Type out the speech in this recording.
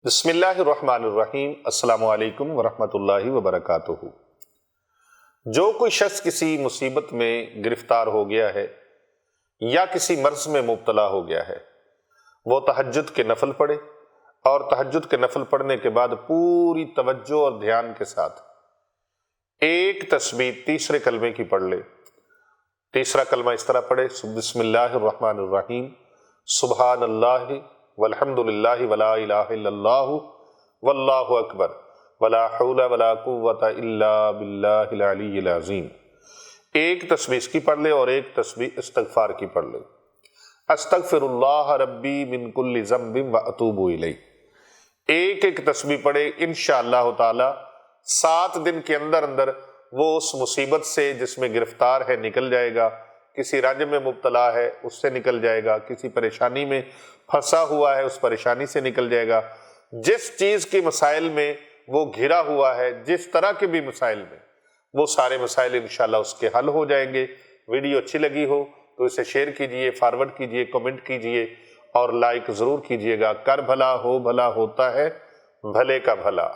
بسم اللہ الرحمن الرحیم۔ السلام علیکم ورحمۃ اللہ وبرکاتہ۔ جو کوئی شخص کسی مصیبت میں گرفتار ہو گیا ہے یا کسی مرض میں مبتلا ہو گیا ہے، وہ تہجد کے نفل پڑھے اور تہجد کے نفل پڑھنے کے بعد پوری توجہ اور دھیان کے ساتھ ایک تسبیح تیسرے کلمے کی پڑھ لے۔ تیسرا کلمہ اس طرح پڑھے: بسم اللہ الرحمن الرحیم، سبحان اللہ والحمد للہ ولا الہ الا اللہ واللہ اکبر ولا حول ولا قوۃ الا باللہ العلی العظیم۔ ایک تسبیح اس کی پڑھ لے اور ایک تسبیح استغفار کی پڑھ لے: استغفر اللہ ربی من کل ذنب واتوب الیہ۔ ایک ایک تسبیح پڑھے، انشاءاللہ تعالی 7 دن کے اندر اندر وہ اس مصیبت سے جس میں گرفتار ہے نکل جائے گا، کسی رنج میں مبتلا ہے اس سے نکل جائے گا، کسی پریشانی میں پھنسا ہوا ہے اس پریشانی سے نکل جائے گا، جس چیز کے مسائل میں وہ گھرا ہوا ہے، جس طرح کے بھی مسائل میں، وہ سارے مسائل انشاءاللہ اس کے حل ہو جائیں گے۔ ویڈیو اچھی لگی ہو تو اسے شیئر کیجئے، فارورڈ کیجئے، کمنٹ کیجئے اور لائک ضرور کیجئے گا۔ کر بھلا ہو بھلا ہوتا ہے بھلے کا بھلا۔